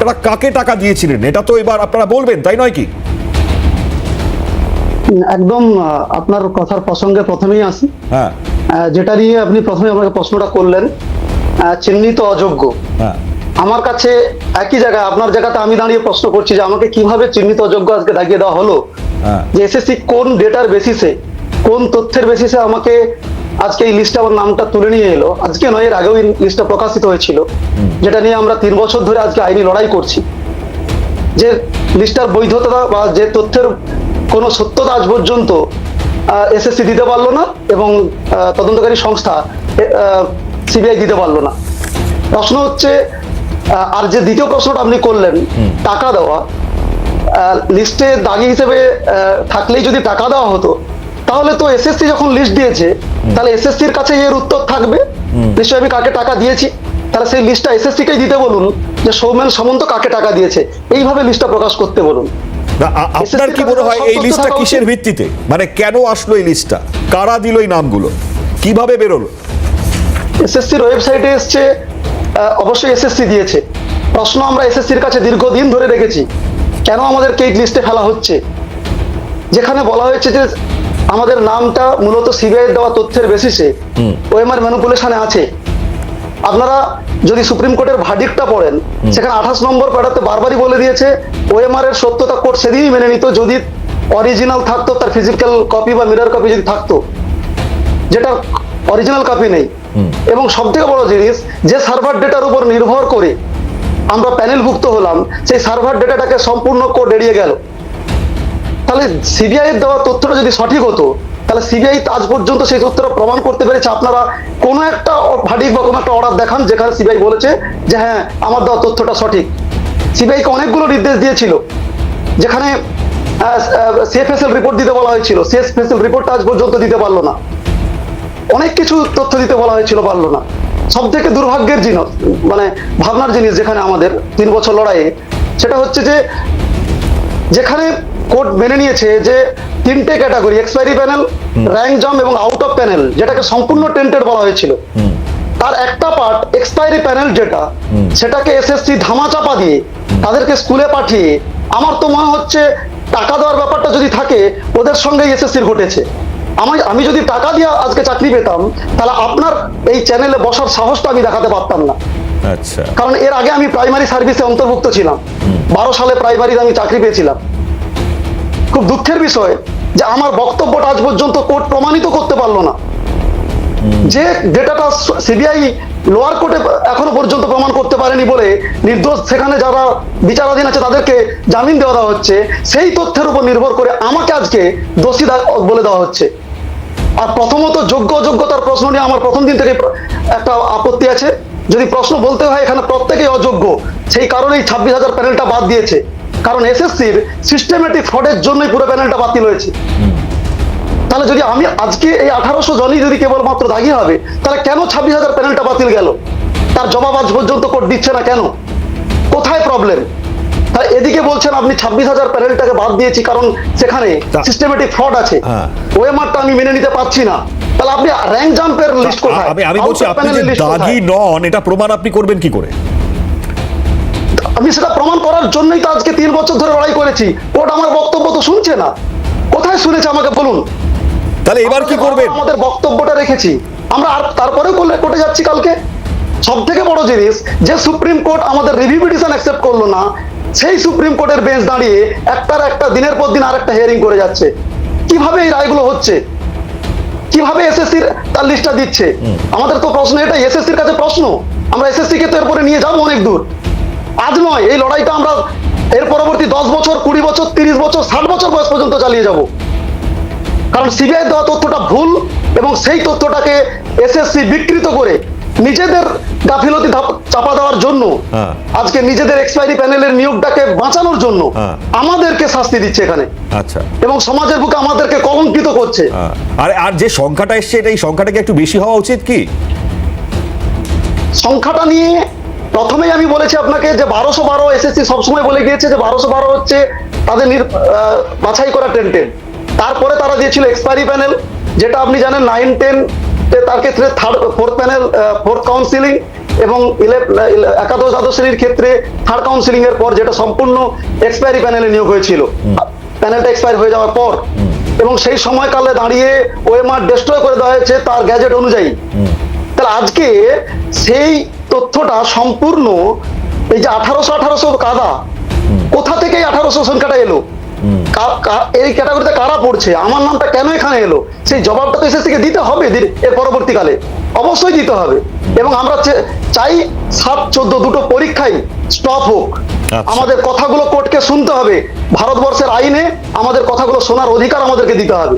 আপনারা কাকে টাকা দিয়েছিলেন এটা তো এবার আপনারা বলবেন, তাই নয় কি? একদম আপনার কথার প্রসঙ্গে প্রথমেই আসি। হ্যাঁ যেটা নিয়ে আপনি প্রথমে আমাকে প্রশ্নটা করলেন, চিহ্নিত অযোগ্য। হ্যাঁ আমার কাছে একই জায়গায় আপনার জায়গাতে আমি দাঁড়িয়ে প্রশ্ন করছি যে আমাকে কিভাবে চিহ্নিত অযোগ্য আজকে দাগিয়ে দেওয়া হলো, হ্যাঁ যে এসএসসি কোন ডেটার বেসিসে, কোন তথ্যের বেসিসে আমাকে আজকে এই লিস্টে আমার নামটা তুলে নিয়ে এলো। আজকে নয়, এর আগেও এই লিস্টটা প্রকাশিত হয়েছিল, যেটা নিয়ে আমরা 3 বছর ধরে আজকে আইনি লড়াই করছি। যে লিস্টটার বৈধতা বা যে তথ্যের কোনো সত্যতা আজ পর্যন্ত এসএসসি দিতে পারলো না এবং তদন্তকারী সংস্থা সিবিআই দিতে পারলো না। প্রশ্ন হচ্ছে, আর যে দ্বিতীয় প্রশ্নটা আপনি করলেন, টাকা দেওয়া, লিস্টে দাগি হিসেবে থাকলেই যদি টাকা দেওয়া হতো তাহলে তো এসএসসি যখন লিস্ট দিয়েছে তাহলে এসএসসির কাছে এর উত্তর থাকবে নিশ্চয়ই আমি কাকে টাকা দিয়েছি, তাহলে সেই লিস্টটা এসএসসি কেই দিতে বলুন যে সৌমেন সামন্ত কাকে টাকা দিয়েছে, এইভাবে লিস্টটা প্রকাশ করতে বলুন। আপনার কি মনে হয় এই লিস্টটা কিসের ভিত্তিতে, মানে কেন আসলো এই লিস্টটা, কারা দিল এই নামগুলো, কিভাবে বেরোলো? এসএসসির ওয়েবসাইটে এসছে, অবশ্যই এসএসসি দিয়েছে। প্রশ্ন আমরা এসএসসির কাছে দীর্ঘদিন ধরে রেখেছি, কেন আমাদেরকে এই লিস্টে ফেলা হচ্ছে, যেখানে বলা হয়েছে যে আমাদের নামটা মূলত সিবিআই দেওয়া তথ্যের বেসিসে ওএমআর ম্যানিপুলেশনে আছে। আপনারা যদি সুপ্রিম কোর্টের ভার্ডিক্টটা পড়েন, সেখানে 28 নম্বর প্যারাতে বারবারই বলে দিয়েছে ওএমআর এর সত্যতা কোর্ট সেদিনই মেনে নিত যদি অরিজিনাল থাকতো, তার ফিজিক্যাল কপি বা মিরর কপি যদি থাকতো, যেটা অরিজিনাল কপি নেই। এবং সব থেকে বড় জিনিস, যে সার্ভার ডেটার উপর নির্ভর করে আমরা প্যানেলভুক্ত হলাম, সেই সার্ভার ডেটাটাকে সম্পূর্ণ কোর্ট এড়িয়ে গেল। তাহলে সিবিআই এর দেওয়া তথ্যটা যদি সঠিক হতো, তাহলে সিবিআই আজ পর্যন্ত সেই তথ্যটা প্রমাণ করতে পেরেছে। আপনারা কোনো একটা ভার্ডিক্ট বা কোনো একটা অর্ডার দেখান যেখানে সিবিআই বলেছে যে হ্যাঁ আমার দেওয়া তথ্যটা সঠিক। সিবিআইকে অনেকগুলো নির্দেশ দিয়েছিল, যেখানে সিএফএসএল রিপোর্ট দিতে বলা হয়েছিল, সিএফএসএল রিপোর্টটা আজ পর্যন্ত দিতে পারলো না। অনেক কিছু তথ্য দিতে বলা হয়েছিল, পারলো না। সব থেকে দুর্ভাগ্যের জিনিস, মানে ভাবনার জিনিস যেখানে আমাদের 3 বছর লড়াইয়ে, সেটা হচ্ছে যে যেখানে কোর্ট মেনে নিয়েছে যে 3টে ক্যাটাগরি, এক্সপায়ারি প্যানেল, র্যাঙ্ক জাম এবং আউট অফ প্যানেল, যেটাকে সম্পূর্ণ টেন্টেড বলা হয়েছিল, তার একটা পার্ট এক্সপায়ারি প্যানেল যেটা, সেটাকে এসএসসি ধামাচাপা দিয়ে তাদেরকে স্কুলে পাঠিয়ে, আমার তো মনে হচ্ছে টাকা দেওয়ার ব্যাপারটা যদি থাকে ওদের সঙ্গে এসএসসির ঘটেছে। আমি যদি টাকা দিয়ে আজকে চাকরি পেতাম তাহলে আপনার এই চ্যানেলে বসার সাহসটা আমি দেখাতে পারতাম না। আচ্ছা, কারণ এর আগে আমি প্রাইমারি সার্ভিসে অন্তর্ভুক্ত ছিলাম, 12 সালে প্রাইমারিতে আমি চাকরি পেয়েছিলাম। খুব দুঃখের বিষয় যে আমার বক্তব্যটা আজ পর্যন্ত কোর্ট প্রমাণিত করতে পারলো না, যে ডেটাটা সিবিআই লোয়ার কোর্টে এখনো পর্যন্ত প্রমাণ করতে পারেনি বলে নির্দোষ সেখানে যারা বিচারাধীন আছে তাদেরকে জামিন দেওয়া হচ্ছে, সেই তথ্যের উপর নির্ভর করে আমাকে আজকে দোষী বলে দেওয়া হচ্ছে। আর প্রথমত যোগ্য অযোগ্যতার প্রশ্ন নিয়ে আমার প্রথম দিন থেকে একটা আপত্তি আছে। যদি প্রশ্ন বলতে হয় এখানে প্রত্যেকেই অযোগ্য, সেই কারণেই 26,000 প্যানেলটা বাদ দিয়েছে, কারণ এসএসসির সিস্টেমেটিক ফ্রডের জন্যই পুরো প্যানেলটা বাতিল হয়েছে। তাহলে যদি আমি আজকে এই 1800 জনই যদি কেবলমাত্র দাগি হবে, তাহলে কেন 26,000 প্যানেলটা বাতিল গেল, তার জবাব আজ পর্যন্ত কোর্ট দিচ্ছে না কেন, কোথায় প্রবলেম? তাহলে এদিকে বলছেন আপনি 26,000 প্যানেলটাকে বাদ দিয়েছি কারণ সেখানে সিস্টেমেটিক ফ্রড আছে, ওএমআরটা আমি মেনে নিতে পারছি না, তাহলে আপনি র্যাঙ্ক জাম্পের লিস্ট কোথায়? আমি বলছি আপনি যে দাগি নন এটা প্রমাণ আপনি করবেন কি করে? আমি সেটা প্রমাণ করার জন্যই তো আজকে 3 বছর ধরে লড়াই করেছি। কোর্ট আমার বক্তব্য তো শুনছে না, কোথায় শুনেছে আমাকে বলুন। তাহলে এবার কি করবেন? আমাদের বক্তব্যটা রেখেছি আমরা, আর তারপরেও কোর্টে যাচ্ছি কালকে। সব থেকে বড় জিনিস যে সুপ্রিম কোর্ট আমাদের রিভিউ পিটিশন অ্যাকসেপ্ট করলো না, সেই সুপ্রিম কোর্টের বেঞ্চ দাঁড়িয়ে একটা দিনের পর দিন আরেকটা হিয়ারিং করে যাচ্ছে। কিভাবে এই রায়গুলো হচ্ছে, কিভাবে এসএসসি তার লিস্টটা দিচ্ছে? আমাদের তো প্রশ্ন এটা, এসএসসির কাছে প্রশ্ন, আমরা এসএসসি কে তো এরপরে নিয়ে যাবো অনেক দূর। আজ নয়, এই লড়াইটা আমরা এর পরবর্তী 10 বছর, 20 বছর, 30 বছর, 60 বছর বয়স পর্যন্ত চালিয়ে যাব। কারণ সিবিআই দেওয়া তথ্যটা ভুল এবং সেই তথ্যটাকে এসএসসি বিকৃত করে নিজেদের গাফিলতি চাপা দেওয়ার জন্য, আজকে নিজেদের এক্সপায়ারি প্যানেলের নিয়োগটাকে বাঁচানোর জন্য আমাদেরকে শাস্তি দিচ্ছে এখানে। আচ্ছা, এবং সমাজের বুকে আমাদেরকে কলঙ্কিত করছে। আর যে সংখ্যাটা এসছে এটা, এই সংখ্যাটা কি একটু বেশি হওয়া উচিত কি? সংখ্যাটা নিয়ে প্রথমেই আমি বলেছি আপনাকে যে 1212 এসএসসি সবসময় বলে গিয়েছে যে 1212 হচ্ছে তাদের বাছাই করা টেন্টেড। তারপরে তারা দিয়েছিল এক্সপায়ারি প্যানেল, যেটা আপনি জানেন 9-10 তার ক্ষেত্রে 4th প্যানেল, 4th কাউন্সিলিং এবং একাদশ দ্বাদশ শ্রেণীর ক্ষেত্রে থার্ড কাউন্সিলিং এর পর যেটা সম্পূর্ণ এক্সপায়ারি প্যানেলে নিয়োগ হয়েছিল, প্যানেলটা এক্সপায়ার হয়ে যাওয়ার পর এবং সেই সময়কালে দাঁড়িয়ে ওএমআর ডিস্ট্রয় করে দেওয়া হয়েছে তার গ্যাজেট অনুযায়ী। তাহলে আজকে সেই তথ্যটা সম্পূর্ণ এই যে 1800 কাদা, কোথা থেকে 1800 সংখ্যাটা এলো, এই ক্যাটাগরিতে কারা পড়ছে, আমার নামটা কেন এখানে এলো, সেই জবাবটা তো এসএসসি কে দিতে হবে এর পরবর্তীকালে, অবশ্যই দিতে হবে। এবং আমরা চাই 7-14 দুটো পরীক্ষাই স্টপ হোক। আমাদের কথাগুলো কোর্টকে শুনতে হবে, ভারতবর্ষের আইনে আমাদের কথাগুলো শোনার অধিকার আমাদেরকে দিতে হবে।